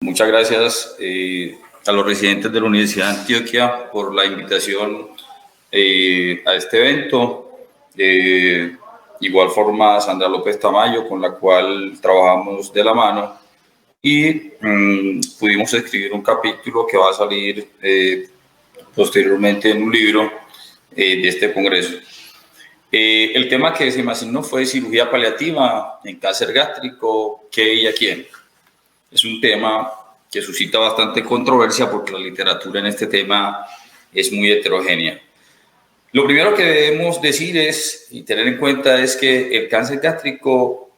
Muchas gracias a los residentes de la Universidad de Antioquia por la invitación a este evento. Igual forma a Sandra López Tamayo, con la cual trabajamos de la mano y pudimos escribir un capítulo que va a salir posteriormente en un libro de este congreso. El tema que se me asignó fue cirugía paliativa en cáncer gástrico, ¿qué y a quién? Es un tema que suscita bastante controversia porque la literatura en este tema es muy heterogénea. Lo primero que debemos decir y tener en cuenta es que el cáncer gástrico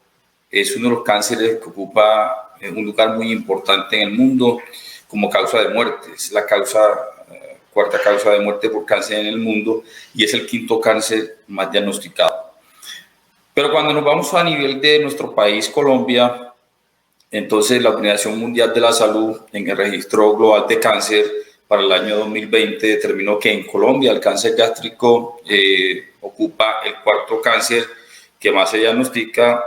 es uno de los cánceres que ocupa un lugar muy importante en el mundo como causa de muerte. Es la cuarta causa de muerte por cáncer en el mundo y es el quinto cáncer más diagnosticado. Pero cuando nos vamos a nivel de nuestro país, Colombia, entonces la Organización Mundial de la Salud en el registro global de cáncer para el año 2020 determinó que en Colombia el cáncer gástrico ocupa el cuarto cáncer que más se diagnostica,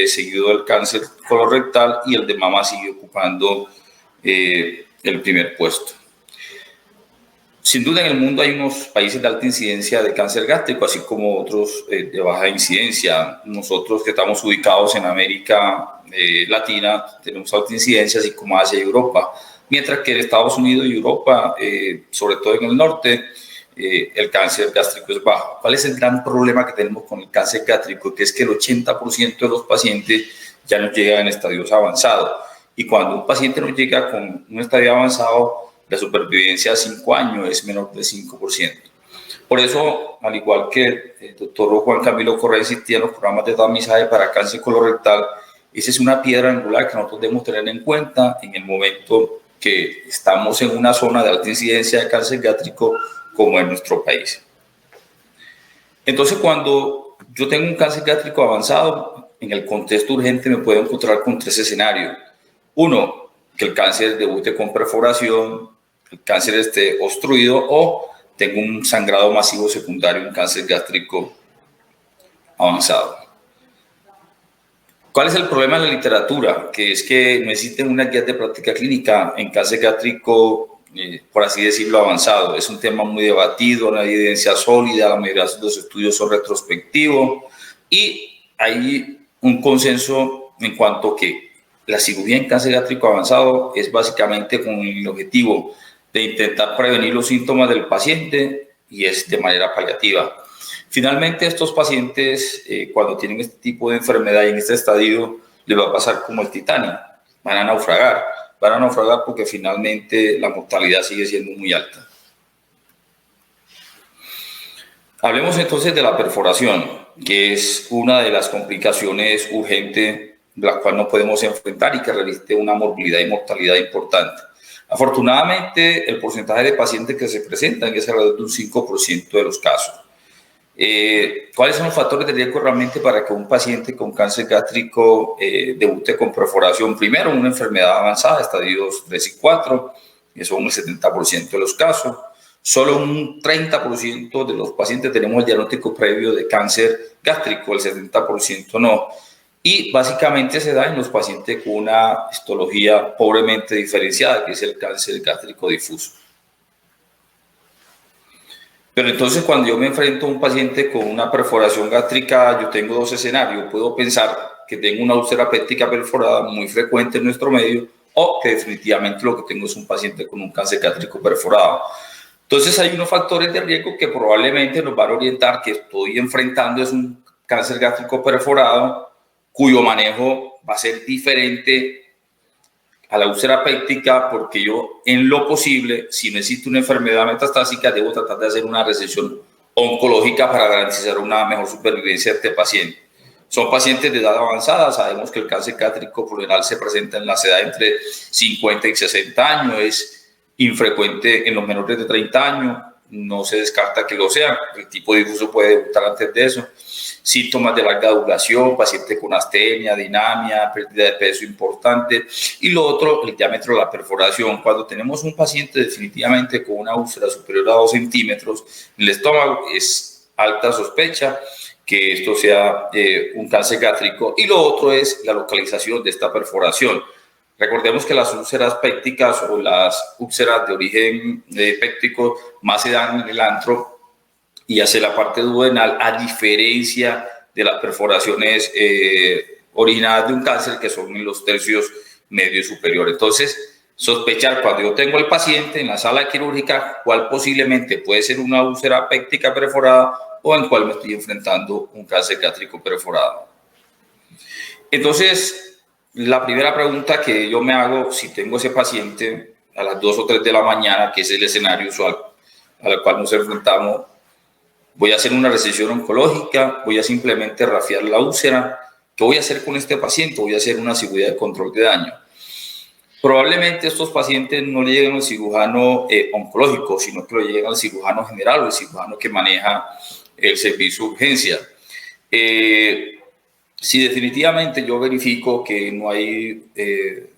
seguido del cáncer colorectal, y el de mama sigue ocupando el primer puesto. Sin duda en el mundo hay unos países de alta incidencia de cáncer gástrico, así como otros de baja incidencia. Nosotros que estamos ubicados en América Latina tenemos alta incidencia, así como Asia y Europa, mientras que en Estados Unidos y Europa, sobre todo en el norte, el cáncer gástrico es bajo. ¿Cuál es el gran problema que tenemos con el cáncer gástrico? Que es que el 80% de los pacientes ya nos llegan en estadios avanzados. Y cuando un paciente nos llega con un estadio avanzado, la supervivencia a 5 años es menor del 5%. Por eso, al igual que el doctor Juan Camilo Correa insistía en los programas de tamizaje para cáncer colorectal, esa es una piedra angular que nosotros debemos tener en cuenta en el momento que estamos en una zona de alta incidencia de cáncer gástrico como en nuestro país. Entonces, cuando yo tengo un cáncer gástrico avanzado, en el contexto urgente me puedo encontrar con 3 escenarios. Uno, que el cáncer debute con perforación, el cáncer esté obstruido o tengo un sangrado masivo secundario, un cáncer gástrico avanzado. ¿Cuál es el problema de la literatura? Que es que no existen unas guías de práctica clínica en cáncer gástrico, por así decirlo, avanzado. Es un tema muy debatido, no hay evidencia sólida, la mayoría de los estudios son retrospectivos y hay un consenso en cuanto a que la cirugía en cáncer gástrico avanzado es básicamente con el objetivo de intentar prevenir los síntomas del paciente y es de manera paliativa. Finalmente, estos pacientes, cuando tienen este tipo de enfermedad y en este estadio, les va a pasar como el Titanic, van a naufragar porque finalmente la mortalidad sigue siendo muy alta. Hablemos entonces de la perforación, que es una de las complicaciones urgentes la cual no podemos enfrentar y que reviste una morbilidad y mortalidad importante. Afortunadamente, el porcentaje de pacientes que se presentan es alrededor de un 5% de los casos. ¿Cuáles son los factores de riesgo realmente para que un paciente con cáncer gástrico debute con perforación? Primero, una enfermedad avanzada, estadios 3 y 4, que son el 70% de los casos. Solo un 30% de los pacientes tenemos el diagnóstico previo de cáncer gástrico, el 70% no. Y básicamente se da en los pacientes con una histología pobremente diferenciada, que es el cáncer gástrico difuso. Pero entonces, cuando yo me enfrento a un paciente con una perforación gástrica, yo tengo 2 escenarios. Puedo pensar que tengo una úlcera péptica perforada muy frecuente en nuestro medio, o que definitivamente lo que tengo es un paciente con un cáncer gástrico perforado. Entonces, hay unos factores de riesgo que probablemente nos van a orientar que estoy enfrentando es un cáncer gástrico perforado, cuyo manejo va a ser diferente a la úlcera péptica, porque yo, en lo posible, si no existe una enfermedad metastásica, debo tratar de hacer una resección oncológica para garantizar una mejor supervivencia de este paciente. Son pacientes de edad avanzada, sabemos que el cáncer gástrico por lo general se presenta en la edad entre 50 y 60 años, es infrecuente en los menores de 30 años, no se descarta que lo sea, el tipo difuso puede debutar antes de eso. Síntomas de larga duración, paciente con astenia, dinamia, pérdida de peso importante. Y lo otro, el diámetro de la perforación. Cuando tenemos un paciente definitivamente con una úlcera superior a 2 centímetros en el estómago, es alta sospecha que esto sea un cáncer gástrico. Y lo otro es la localización de esta perforación. Recordemos que las úlceras pépticas o las úlceras de origen péptico más se dan en el antro y hacia la parte duodenal, a diferencia de las perforaciones originadas de un cáncer, que son en los tercios medio y superior. Entonces, sospechar cuando yo tengo al paciente en la sala quirúrgica cuál posiblemente puede ser una úlcera péptica perforada o en cuál me estoy enfrentando un cáncer gástrico perforado. Entonces, la primera pregunta que yo me hago si tengo ese paciente a las 2 o 3 de la mañana, que es el escenario usual al cual nos enfrentamos, voy a hacer una resección oncológica, voy a simplemente rafiar la úlcera. ¿Qué voy a hacer con este paciente? Voy a hacer una cirugía de control de daño. Probablemente estos pacientes no le lleguen al cirujano oncológico, sino que lo lleguen al cirujano general o el cirujano que maneja el servicio de urgencia. Si definitivamente yo verifico que no hay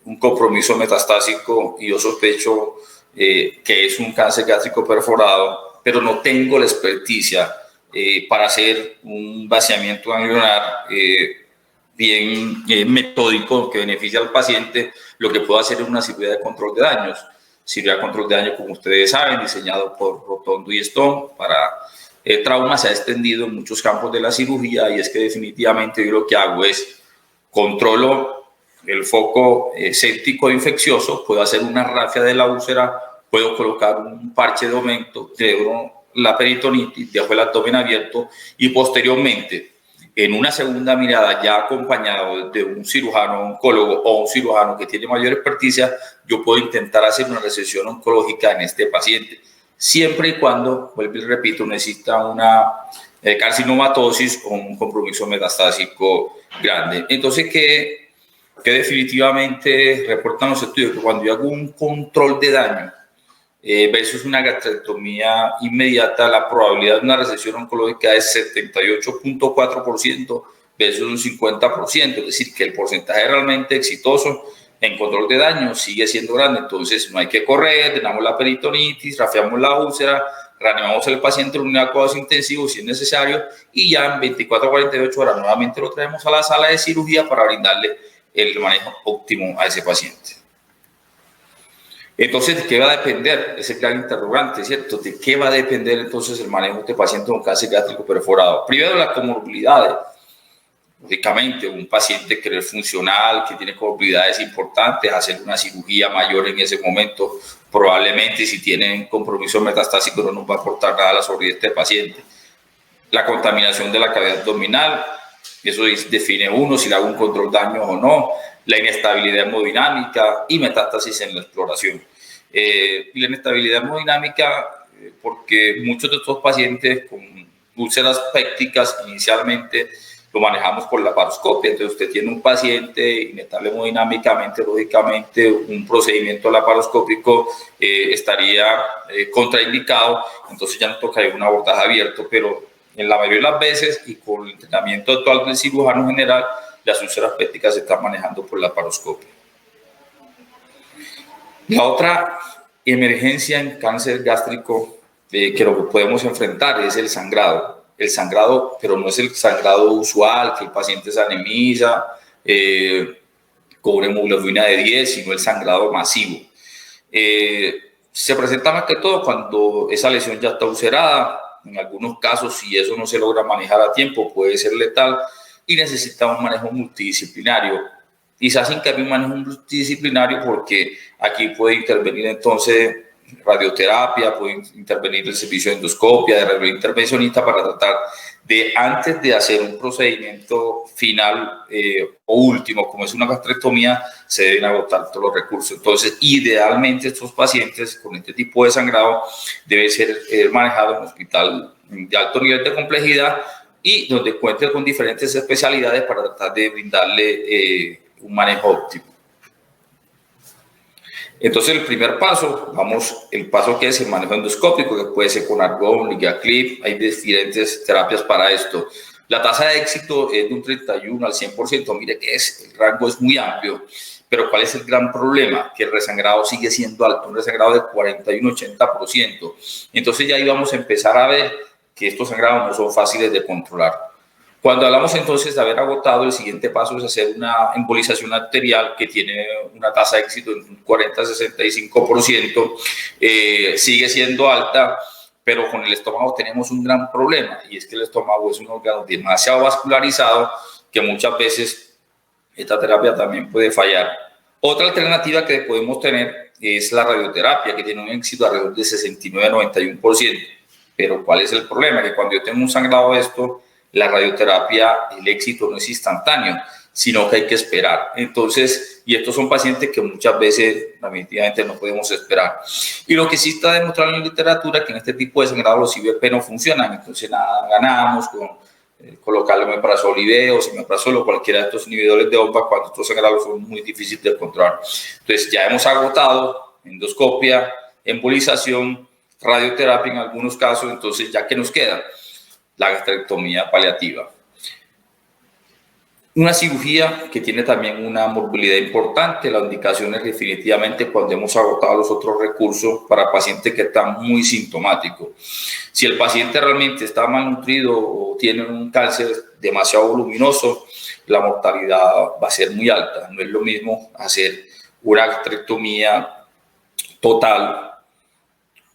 un compromiso metastásico y yo sospecho que es un cáncer gástrico perforado, pero no tengo la experticia para hacer un vaciamiento ganglionar bien metódico que beneficie al paciente, lo que puedo hacer es una cirugía de control de daños. Cirugía de control de daños, como ustedes saben, diseñado por Rotondo y Stone para trauma, se ha extendido en muchos campos de la cirugía, y es que definitivamente yo lo que hago es controlo el foco séptico infeccioso, puedo hacer una rafia de la úlcera, puedo colocar un parche de aumento, de la peritonitis, dejo el abdomen abierto y posteriormente, en una segunda mirada ya acompañado de un cirujano oncólogo o un cirujano que tiene mayor experticia, yo puedo intentar hacer una resección oncológica en este paciente, siempre y cuando, vuelvo y repito, necesita una carcinomatosis o un compromiso metastásico grande. Entonces, que definitivamente reportan los estudios que cuando yo hago un control de daño versus una gastrectomía inmediata, la probabilidad de una resección oncológica es 78.4% versus un 50%, es decir, que el porcentaje realmente exitoso en control de daño sigue siendo grande. Entonces no hay que correr, tenemos la peritonitis, rafiamos la úlcera, reanimamos al paciente en unidad de cuidados intensivos si es necesario y ya en 24 a 48 horas nuevamente lo traemos a la sala de cirugía para brindarle el manejo óptimo a ese paciente. Entonces, ¿de qué va a depender? Ese gran interrogante, ¿cierto? ¿De qué va a depender entonces el manejo de este paciente con cáncer gástrico perforado? Primero, las comorbilidades. Lógicamente, un paciente que es funcional, que tiene comorbilidades importantes, hacer una cirugía mayor en ese momento, probablemente si tienen compromiso metastásico no nos va a aportar nada a la sobrevida de este paciente. La contaminación de la cavidad abdominal, eso define uno si le hago un control daño o no, la inestabilidad hemodinámica y metástasis en la exploración. La inestabilidad hemodinámica, porque muchos de estos pacientes con úlceras pépticas inicialmente lo manejamos por la laparoscopia. Entonces usted tiene un paciente inestable hemodinámicamente, lógicamente un procedimiento laparoscópico estaría contraindicado, entonces ya no tocaría un abordaje abierto, pero en la mayoría de las veces y con el entrenamiento actual del cirujano general, las úlceras pépticas se están manejando por la laparoscopia. La otra emergencia en cáncer gástrico que lo que podemos enfrentar es el sangrado. El sangrado, pero no es el sangrado usual, que el paciente se anemiza con una hemoglobina de 10, sino el sangrado masivo. Se presenta más que todo cuando esa lesión ya está ulcerada. En algunos casos, si eso no se logra manejar a tiempo, puede ser letal y necesita un manejo multidisciplinario. Y se hace hincapié en un manejo multidisciplinario porque aquí puede intervenir entonces radioterapia, puede intervenir el servicio de endoscopia, de radiointervencionista para tratar de, antes de hacer un procedimiento final o último, como es una gastrectomía, se deben agotar todos los recursos. Entonces, idealmente estos pacientes con este tipo de sangrado deben ser manejados en un hospital de alto nivel de complejidad y donde cuente con diferentes especialidades para tratar de brindarle un manejo óptimo. Entonces, el primer paso, el paso que es el manejo endoscópico, que puede ser con argón, ligaglip, hay diferentes terapias para esto. La tasa de éxito es de un 31 al 100%, mire que el rango es muy amplio, pero ¿cuál es el gran problema? Que el resangrado sigue siendo alto, un resangrado de 41-80%. Entonces ya ahí vamos a empezar a ver que estos sangrados no son fáciles de controlar. Cuando hablamos entonces de haber agotado, el siguiente paso es hacer una embolización arterial que tiene una tasa de éxito de un 40-65%, sigue siendo alta, pero con el estómago tenemos un gran problema, y es que el estómago es un órgano demasiado vascularizado que muchas veces esta terapia también puede fallar. Otra alternativa que podemos tener es la radioterapia, que tiene un éxito alrededor de 69-91%. Pero ¿cuál es el problema? Que cuando yo tengo un sangrado de esto, la radioterapia, el éxito no es instantáneo, sino que hay que esperar. Entonces, y estos son pacientes que muchas veces, definitivamente, no podemos esperar. Y lo que sí está demostrado en la literatura, que en este tipo de sangrado los IVP no funcionan. Entonces, nada ganamos con colocarle omeprazol IV o simeprazol o cualquiera de estos inhibidores de OMPA cuando estos sangrados son muy difíciles de controlar. Entonces, ya hemos agotado endoscopia, embolización, radioterapia en algunos casos. Entonces, ¿ya qué nos queda? La gastrectomía paliativa. Una cirugía que tiene también una morbilidad importante. La indicación es definitivamente cuando hemos agotado los otros recursos para pacientes que están muy sintomáticos. Si el paciente realmente está malnutrido o tiene un cáncer demasiado voluminoso, la mortalidad va a ser muy alta. No es lo mismo hacer una gastrectomía total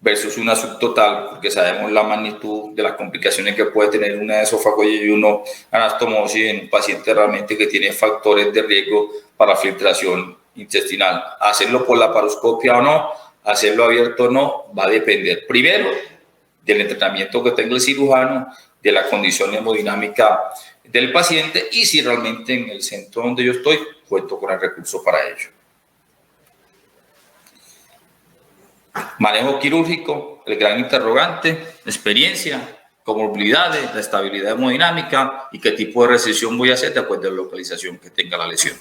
versus una subtotal, porque sabemos la magnitud de las complicaciones que puede tener una esófago y una anastomosis en un paciente realmente que tiene factores de riesgo para filtración intestinal. Hacerlo por laparoscopia o no, hacerlo abierto o no, va a depender primero del entrenamiento que tenga el cirujano, de la condición hemodinámica del paciente y si realmente en el centro donde yo estoy cuento con el recurso para ello. Manejo quirúrgico, el gran interrogante, experiencia, comorbilidades, la estabilidad hemodinámica y qué tipo de recesión voy a hacer de acuerdo a la localización que tenga la lesión.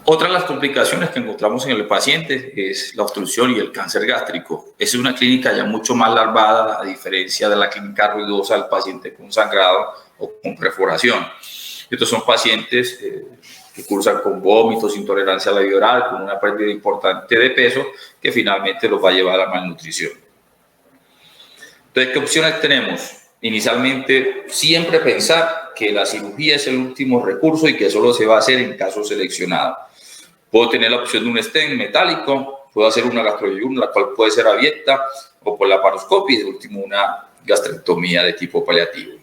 Otra de las complicaciones que encontramos en el paciente es la obstrucción y el cáncer gástrico. Es una clínica ya mucho más larvada, a diferencia de la clínica ruidosa del paciente con sangrado o con perforación. Estos son pacientes que cursan con vómitos, intolerancia a la vía oral, con una pérdida importante de peso que finalmente los va a llevar a la malnutrición. Entonces, ¿qué opciones tenemos? Inicialmente, siempre pensar que la cirugía es el último recurso y que solo se va a hacer en casos seleccionados. Puedo tener la opción de un stent metálico, puedo hacer una gastroyunta, la cual puede ser abierta, o por laparoscopia y de último una gastrectomía de tipo paliativo.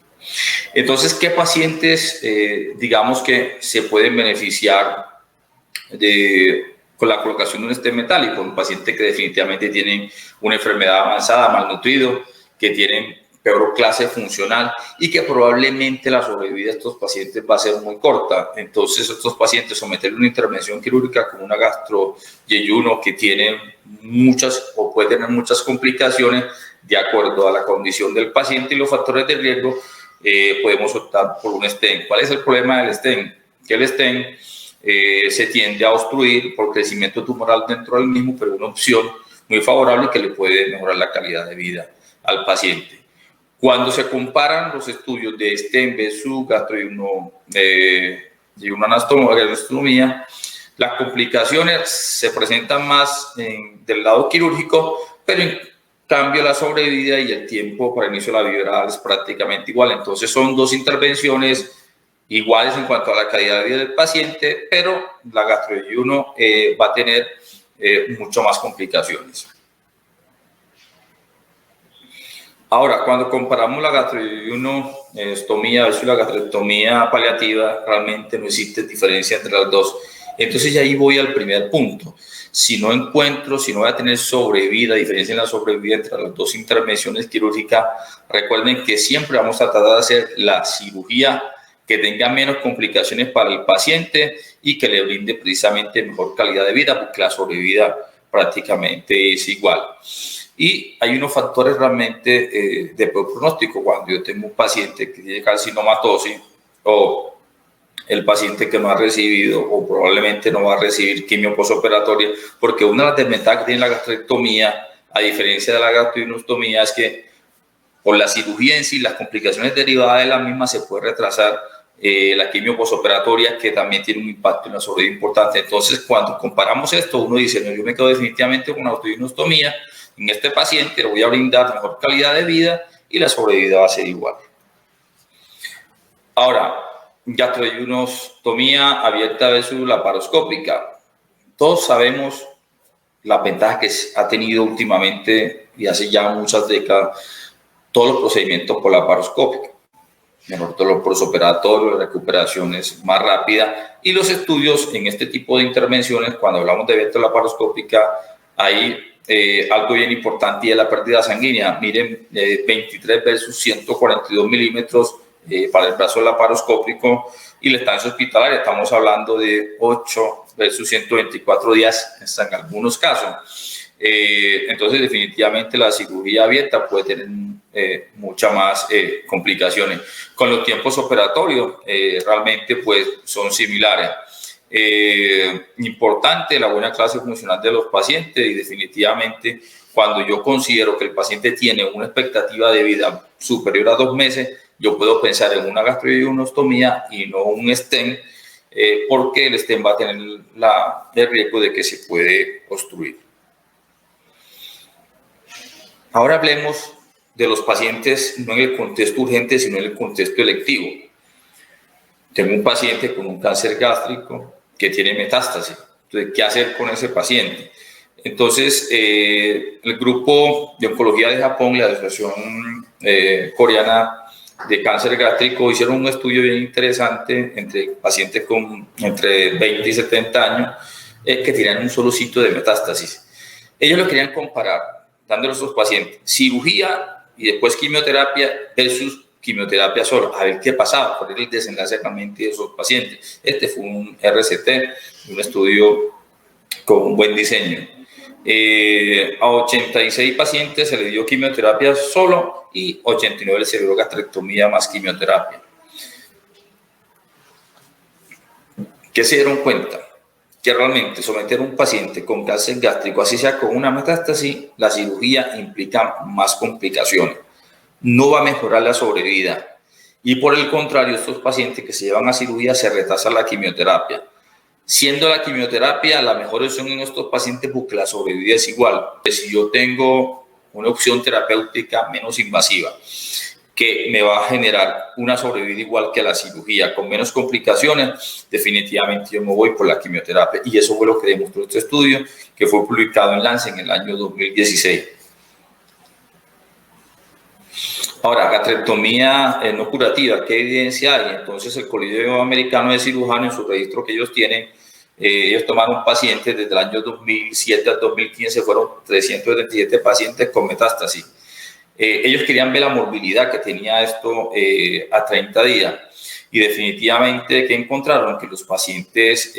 Entonces, ¿qué pacientes, digamos que se pueden beneficiar con la colocación de un stent metálico? Un paciente que definitivamente tienen una enfermedad avanzada, malnutrido, que tienen peor clase funcional y que probablemente la sobrevida de estos pacientes va a ser muy corta. Entonces, estos pacientes someterle una intervención quirúrgica con una gastroyeyuno que tiene muchas o puede tener muchas complicaciones de acuerdo a la condición del paciente y los factores de riesgo, podemos optar por un stent. ¿Cuál es el problema del stent? Que el stent se tiende a obstruir por crecimiento tumoral dentro del mismo, pero una opción muy favorable que le puede mejorar la calidad de vida al paciente. Cuando se comparan los estudios de stent versus gastroyunoma y una anastomosis, las complicaciones se presentan más del lado quirúrgico, pero en cambio la sobrevida y el tiempo para el inicio de la vida oral es prácticamente igual. Entonces son dos intervenciones iguales en cuanto a la calidad de vida del paciente, pero la gastroyunoma va a tener mucho más complicaciones. Ahora, cuando comparamos la gastroyunostomía versus la gastrectomía paliativa, realmente no existe diferencia entre las dos. Entonces, ya ahí voy al primer punto. Si no voy a tener sobrevida, diferencia en la sobrevida entre las dos intervenciones quirúrgicas, recuerden que siempre vamos a tratar de hacer la cirugía que tenga menos complicaciones para el paciente y que le brinde precisamente mejor calidad de vida, porque la sobrevida prácticamente es igual. Y hay unos factores realmente de peor pronóstico cuando yo tengo un paciente que tiene carcinomatosis o el paciente que no ha recibido o probablemente no va a recibir quimio postoperatoria, porque una de las desventajas que tiene la gastrectomía, a diferencia de la gastroyunostomía, es que por la cirugía en sí, las complicaciones derivadas de la misma se puede retrasar la quimio postoperatoria, que también tiene un impacto en la sobrevida importante. Entonces, cuando comparamos esto, uno dice, no, yo me quedo definitivamente con la gastroyunostomía. En este paciente le voy a brindar mejor calidad de vida y la sobrevida va a ser igual. Ahora, gastroduodenostomía abierta versus laparoscópica. Todos sabemos las ventajas que ha tenido últimamente y hace ya muchas décadas todos los procedimientos por laparoscópica. Mejor dolor postoperatorio, la recuperación es más rápida y los estudios en este tipo de intervenciones, cuando hablamos de abierta laparoscópica, hay algo bien importante y es la pérdida sanguínea. Miren, 23 versus 142 milímetros para el brazo laparoscópico y la estancia hospitalaria. Estamos hablando de 8 versus 124 días en algunos casos. Entonces, definitivamente la cirugía abierta puede tener muchas más complicaciones. Con los tiempos operatorios, realmente pues son similares. Importante la buena clase funcional de los pacientes y definitivamente cuando yo considero que el paciente tiene una expectativa de vida superior a 2 meses, yo puedo pensar en una gastroduodenostomía y no un stent, porque el stent va a tener el riesgo de que se puede obstruir. Ahora hablemos de los pacientes no en el contexto urgente, sino en el contexto electivo. Tengo un paciente con un cáncer gástrico que tiene metástasis. Entonces, ¿qué hacer con ese paciente? Entonces, el grupo de oncología de Japón, la Asociación Coreana de Cáncer Gástrico, hicieron un estudio bien interesante entre pacientes con entre 20 y 70 años que tenían un solo sitio de metástasis. Ellos lo querían comparar, dándole a sus pacientes cirugía y después quimioterapia versus quimioterapia sola, a ver qué pasaba, cuál era el desenlace realmente de esos pacientes. Este fue un RCT, un estudio con un buen diseño. A 86 pacientes se les dio quimioterapia solo y 89 se les dio gastrectomía más quimioterapia. ¿Qué se dieron cuenta? Que realmente someter a un paciente con cáncer gástrico, así sea con una metástasis, la cirugía implica más complicaciones. No va a mejorar la sobrevida. Y por el contrario, estos pacientes que se llevan a cirugía se retrasa la quimioterapia. Siendo la quimioterapia la mejor opción en estos pacientes porque la sobrevida es igual. Si yo tengo una opción terapéutica menos invasiva, que me va a generar una sobrevida igual que la cirugía, con menos complicaciones, definitivamente yo me voy por la quimioterapia. Y eso fue lo que demostró este estudio, que fue publicado en Lancet en el año 2016. Ahora, gastrectomía no curativa, ¿qué evidencia hay? Entonces, el Colegio Americano de Cirujanos, en su registro que ellos tienen, ellos tomaron pacientes desde el año 2007 al 2015, fueron 377 pacientes con metástasis. Ellos querían ver la morbilidad que tenía esto a 30 días y definitivamente que encontraron que los pacientes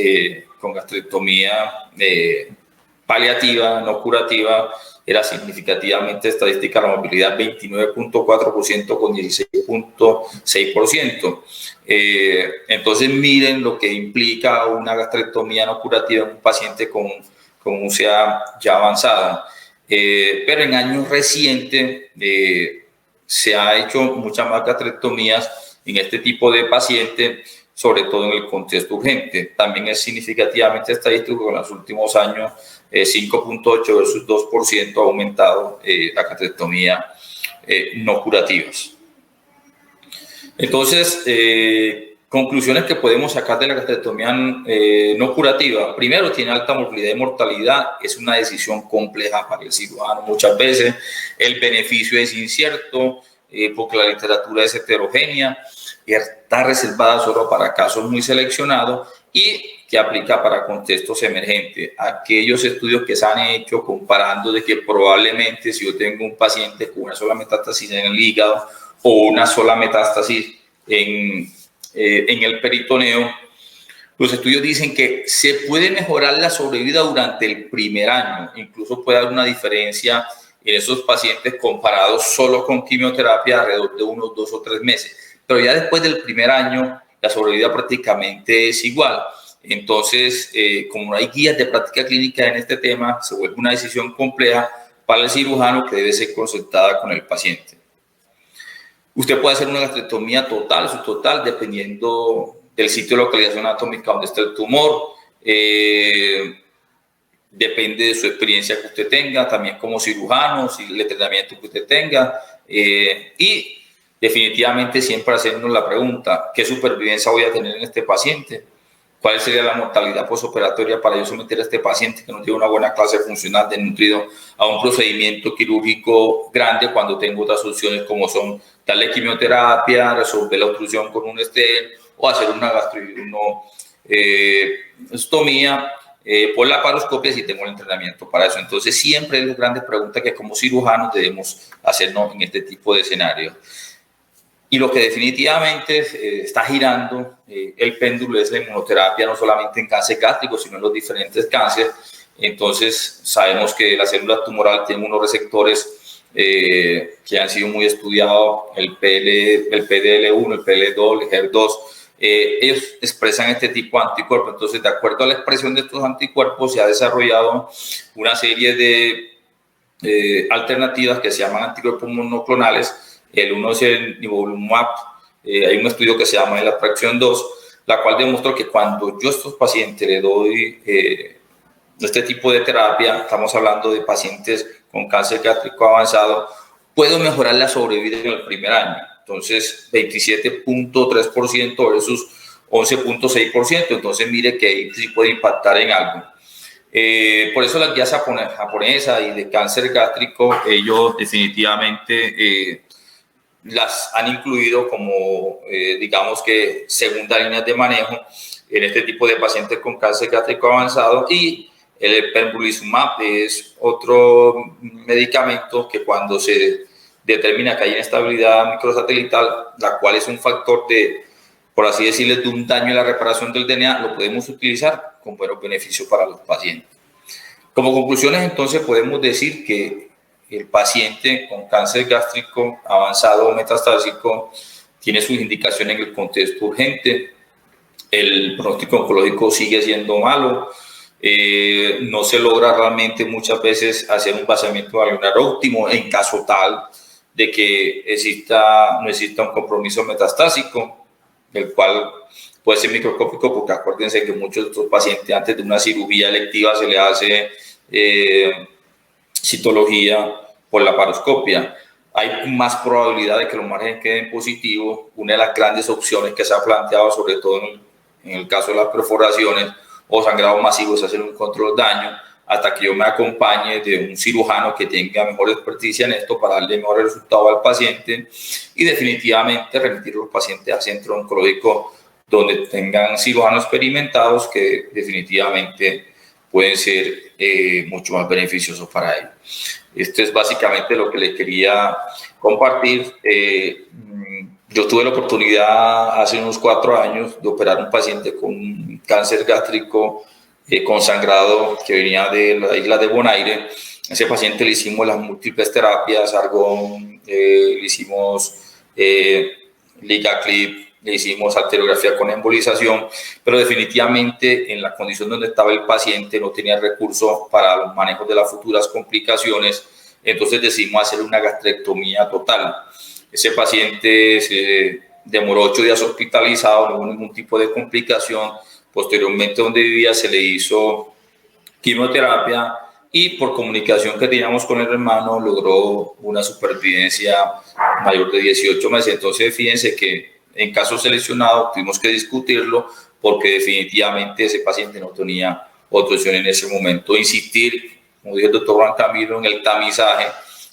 con gastrectomía paliativa, no curativa, era significativamente estadística la morbilidad 29.4% con 16.6%. Entonces miren lo que implica una gastrectomía no curativa en un paciente con UCA ya avanzada. Pero en años recientes se ha hecho muchas más gastrectomías en este tipo de pacientes, sobre todo en el contexto urgente. También es significativamente estadístico en los últimos años, 5.8 versus 2% ha aumentado la gastrectomía no curativas. Entonces, conclusiones que podemos sacar de la gastrectomía no curativa. Primero, tiene alta morbilidad y mortalidad. Es una decisión compleja para el cirujano muchas veces. El beneficio es incierto porque la literatura es heterogénea. Está reservada solo para casos muy seleccionados y que aplica para contextos emergentes. Aquellos estudios que se han hecho comparando de que probablemente si yo tengo un paciente con una sola metástasis en el hígado o una sola metástasis en el peritoneo, los estudios dicen que se puede mejorar la sobrevida durante el primer año. Incluso puede haber una diferencia en esos pacientes comparados solo con quimioterapia alrededor de unos 2 o 3 meses. Pero ya después del primer año, la sobrevida prácticamente es igual. Entonces, como no hay guías de práctica clínica en este tema, se vuelve una decisión compleja para el cirujano que debe ser consultada con el paciente. Usted puede hacer una gastrectomía total, subtotal, dependiendo del sitio de localización anatómica donde está el tumor. depende de su experiencia que usted tenga, también como cirujano, si el entrenamiento que usted tenga, y definitivamente siempre hacernos la pregunta, ¿qué supervivencia voy a tener en este paciente? ¿Cuál sería la mortalidad postoperatoria para yo someter a este paciente que no tiene una buena clase funcional de nutrido a un procedimiento quirúrgico grande cuando tengo otras opciones como son darle quimioterapia, resolver la obstrucción con un stent o hacer una gastroestomía por la paroscopia si tengo el entrenamiento para eso? Entonces siempre es la grandes preguntas que como cirujanos debemos hacernos en este tipo de escenarios. Y lo que definitivamente está girando el péndulo es la inmunoterapia, no solamente en cáncer gástrico, sino en los diferentes cánceres. Entonces, sabemos que la célula tumoral tiene unos receptores que han sido muy estudiados, el PDL1, el PDL2, el HER2. Ellos expresan este tipo de anticuerpos. Entonces, de acuerdo a la expresión de estos anticuerpos, se ha desarrollado una serie de alternativas que se llaman anticuerpos monoclonales. El uno es el nivolumab, hay un estudio que se llama la Atracción 2, la cual demostró que cuando yo a estos pacientes le doy este tipo de terapia, estamos hablando de pacientes con cáncer gástrico avanzado, puedo mejorar la sobrevida en el primer año. Entonces, 27.3% versus 11.6%. Entonces, mire que ahí sí puede impactar en algo. Por eso las guías japonesas y de cáncer gástrico, ellos definitivamente las han incluido como, digamos que, segunda línea de manejo en este tipo de pacientes con cáncer gástrico avanzado. Y el pembrolizumab es otro medicamento que cuando se determina que hay inestabilidad microsatelital, la cual es un factor de, por así decirlo, de un daño en la reparación del DNA, lo podemos utilizar con buenos beneficios para los pacientes. Como conclusiones, entonces, podemos decir que el paciente con cáncer gástrico avanzado o metastásico tiene sus indicaciones en el contexto urgente. El pronóstico oncológico sigue siendo malo. No se logra realmente muchas veces hacer un vaciamiento alveolar óptimo en caso tal de que no exista un compromiso metastásico, el cual puede ser microscópico, porque acuérdense que muchos de estos pacientes antes de una cirugía electiva se le hace citología por la paroscopia. Hay más probabilidad de que los márgenes queden positivos. Una de las grandes opciones que se ha planteado, sobre todo en el caso de las perforaciones o sangrados masivos, es hacer un control de daño hasta que yo me acompañe de un cirujano que tenga mejor experticia en esto para darle mejor resultado al paciente y definitivamente remitir a los pacientes al centro oncológico donde tengan cirujanos experimentados que definitivamente pueden ser mucho más beneficiosos para ellos. Esto es básicamente lo que les quería compartir. Yo tuve la oportunidad hace unos 4 años de operar un paciente con cáncer gástrico con sangrado que venía de la isla de Bonaire. A ese paciente le hicimos las múltiples terapias, argón, le hicimos ligaclip, le hicimos arteriografía con embolización, pero definitivamente en la condición donde estaba el paciente no tenía recursos para los manejos de las futuras complicaciones, entonces decidimos hacer una gastrectomía total. Ese paciente se demoró 8 días hospitalizado, no hubo ningún tipo de complicación. Posteriormente, donde vivía, se le hizo quimioterapia y por comunicación que teníamos con el hermano logró una supervivencia mayor de 18 meses. Entonces, fíjense que en caso seleccionado tuvimos que discutirlo porque definitivamente ese paciente no tenía otra opción en ese momento. Insistir, como dijo el doctor Juan Camilo, en el tamizaje.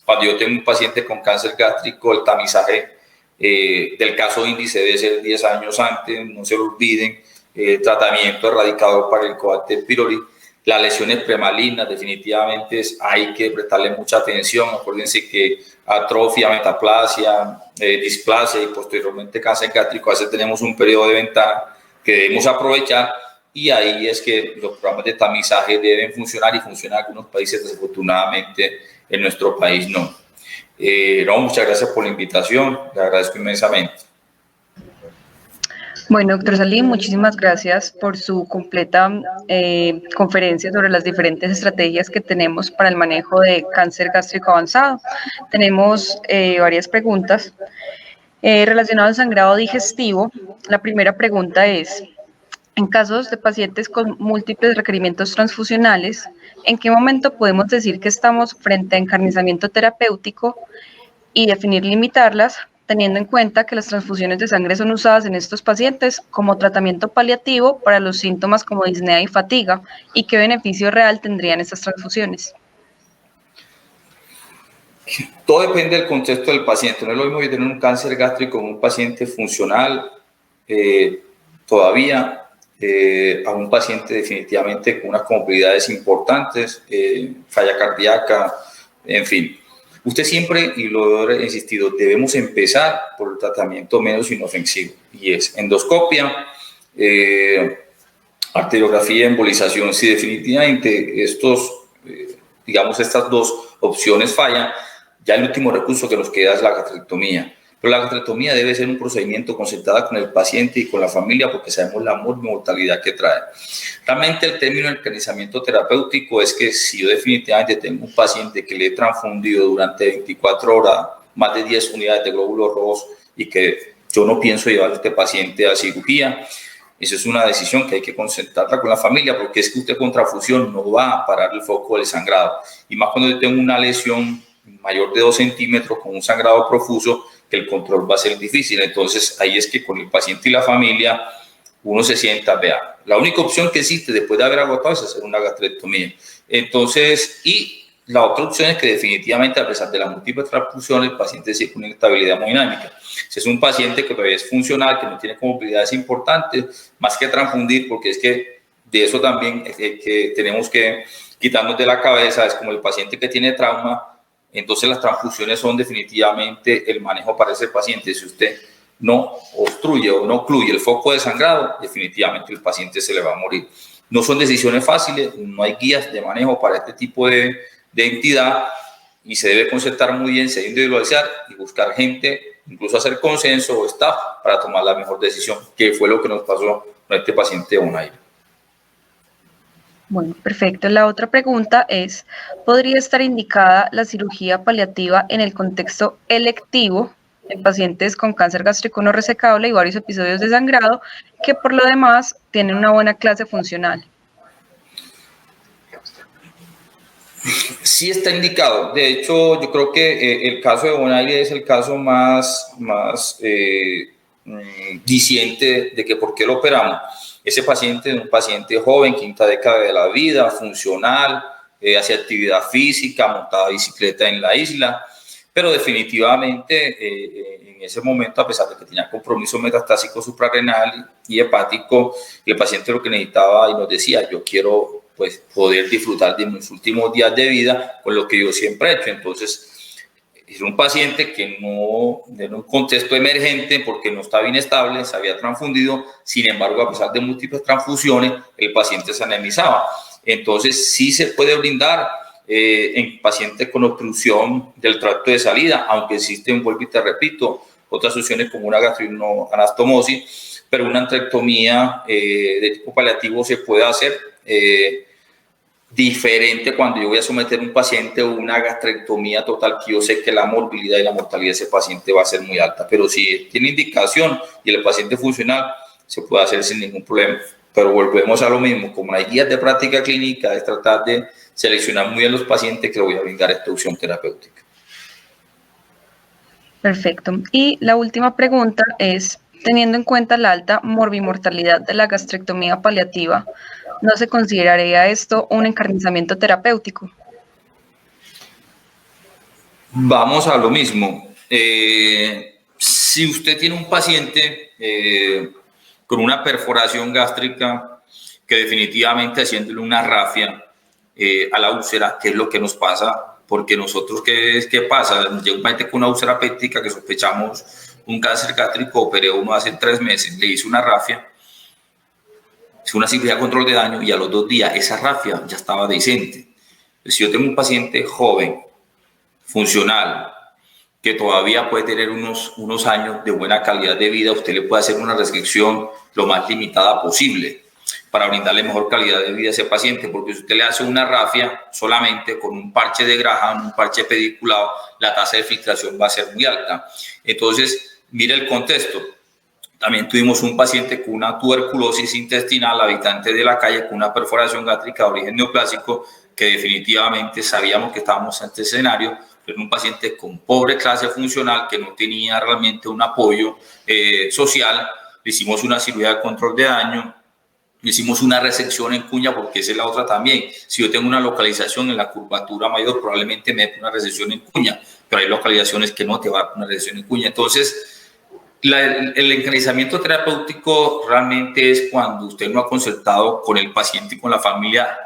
Cuando yo tengo un paciente con cáncer gástrico, el tamizaje del caso índice debe ser 10 años antes, no se lo olviden. Tratamiento erradicador para el Cobalter pylori. Las lesiones premalignas, definitivamente hay que prestarle mucha atención. Acuérdense que atrofia, metaplasia, displasia y posteriormente cáncer gástrico, a veces tenemos un periodo de ventana que debemos aprovechar y ahí es que los programas de tamizaje deben funcionar y funcionan en algunos países, desafortunadamente en nuestro país no. Muchas gracias por la invitación, le agradezco inmensamente. Bueno, doctor Salim, muchísimas gracias por su completa conferencia sobre las diferentes estrategias que tenemos para el manejo de cáncer gástrico avanzado. Tenemos varias preguntas relacionadas al sangrado digestivo. La primera pregunta es, En casos de pacientes con múltiples requerimientos transfusionales, ¿en qué momento podemos decir que estamos frente a encarnizamiento terapéutico y definir limitarlas, teniendo en cuenta que las transfusiones de sangre son usadas en estos pacientes como tratamiento paliativo para los síntomas como disnea y fatiga, y qué beneficio real tendrían estas transfusiones? Todo depende del contexto del paciente. No es lo mismo que tener un cáncer gástrico en un paciente funcional todavía a un paciente definitivamente con unas comorbilidades importantes, falla cardíaca, en fin. Usted siempre, y lo he insistido, debemos empezar por el tratamiento menos inofensivo, y es endoscopia, arteriografía, embolización. Si definitivamente digamos, estas dos opciones fallan, ya el último recurso que nos queda es la gastrectomía. Pero la gastrectomía debe ser un procedimiento concertado con el paciente y con la familia porque sabemos la mortalidad que trae. Realmente el término encarnizamiento terapéutico es que si yo definitivamente tengo un paciente que le he transfundido durante 24 horas más de 10 unidades de glóbulos rojos y que yo no pienso llevar a este paciente a cirugía, esa es una decisión que hay que concertarla con la familia, porque es que usted con transfusión no va a parar el foco del sangrado. Y más cuando yo tengo una lesión mayor de 2 centímetros con un sangrado profuso, que el control va a ser difícil. Entonces ahí es que con el paciente y la familia uno se sienta, vea, la única opción que existe después de haber agotado es hacer una gastrectomía. Entonces, y la otra opción es que definitivamente a pesar de las múltiples transfusiones el paciente sigue con una estabilidad hemodinámica. Si es un paciente que todavía es funcional, que no tiene comorbilidades importantes, más que transfundir, porque es que de eso también que tenemos que quitarnos de la cabeza, es como el paciente que tiene trauma, entonces las transfusiones son definitivamente el manejo para ese paciente. Si usted no obstruye o no ocluye el foco de sangrado, definitivamente el paciente se le va a morir. No son decisiones fáciles, no hay guías de manejo para este tipo de entidad y se debe concertar muy bien, se debe individualizar y buscar gente, incluso hacer consenso o staff para tomar la mejor decisión, que fue lo que nos pasó con este paciente Onaira. Bueno, perfecto. La otra pregunta es, ¿podría estar indicada la cirugía paliativa en el contexto electivo en pacientes con cáncer gástrico no resecable y varios episodios de sangrado que por lo demás tienen una buena clase funcional? Sí está indicado. De hecho, yo creo que el caso de Bonaire es el caso más diciente de que por qué lo operamos. Ese paciente es un paciente joven, quinta década de la vida, funcional, hace actividad física, montaba bicicleta en la isla, pero definitivamente en ese momento, a pesar de que tenía compromiso metastásico suprarrenal y hepático, el paciente lo que necesitaba y nos decía, yo quiero pues poder disfrutar de mis últimos días de vida con lo que yo siempre he hecho. Entonces, es un paciente que no, en un contexto emergente, porque no estaba bien estable, se había transfundido, sin embargo, a pesar de múltiples transfusiones, el paciente se anemizaba. Entonces, sí se puede brindar en pacientes con obstrucción del tracto de salida, aunque existen, vuelvo y te repito, otras opciones como una gastrinoanastomosis, pero una antrectomía de tipo paliativo se puede hacer diferente cuando yo voy a someter a un paciente a una gastrectomía total, que yo sé que la morbilidad y la mortalidad de ese paciente va a ser muy alta, pero si tiene indicación y el paciente funcional, se puede hacer sin ningún problema. Pero volvemos a lo mismo, como hay guías de práctica clínica, es tratar de seleccionar muy bien los pacientes que le voy a brindar esta opción terapéutica. Perfecto. Y la última pregunta es, teniendo en cuenta la alta morbimortalidad de la gastrectomía paliativa, ¿no se consideraría esto un encarnizamiento terapéutico? Vamos a lo mismo. Si usted tiene un paciente con una perforación gástrica, que definitivamente haciéndole una rafia a la úlcera, ¿qué es lo que nos pasa? Porque nosotros, ¿qué pasa? Llega un paciente con una úlcera péptica que sospechamos un cáncer gástrico, operé uno hace 3 meses, le hice una rafia, hice una cirugía de control de daño y a los 2 días esa rafia ya estaba decente. Si yo tengo un paciente joven, funcional, que todavía puede tener unos años de buena calidad de vida, usted le puede hacer una restricción lo más limitada posible para brindarle mejor calidad de vida a ese paciente, porque si usted le hace una rafia solamente con un parche de Graham, un parche pediculado, la tasa de filtración va a ser muy alta. Entonces, mire el contexto. También tuvimos un paciente con una tuberculosis intestinal, habitante de la calle, con una perforación gástrica de origen neoplásico, que definitivamente sabíamos que estábamos ante escenario, pero un paciente con pobre clase funcional que no tenía realmente un apoyo social. Le hicimos una cirugía de control de daño, hicimos una resección en cuña, porque esa es la otra también. Si yo tengo una localización en la curvatura mayor, probablemente me dé una resección en cuña, pero hay localizaciones que no te va a dar una resección en cuña. Entonces, el encanalizamiento terapéutico realmente es cuando usted no ha concertado con el paciente y con la familia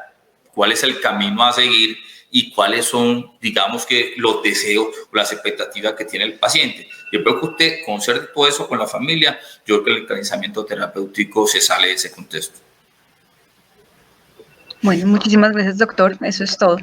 cuál es el camino a seguir y cuáles son, digamos, que los deseos o las expectativas que tiene el paciente. Después que usted concerte todo eso con la familia, yo creo que el encanalizamiento terapéutico se sale de ese contexto. Bueno, muchísimas gracias, doctor. Eso es todo.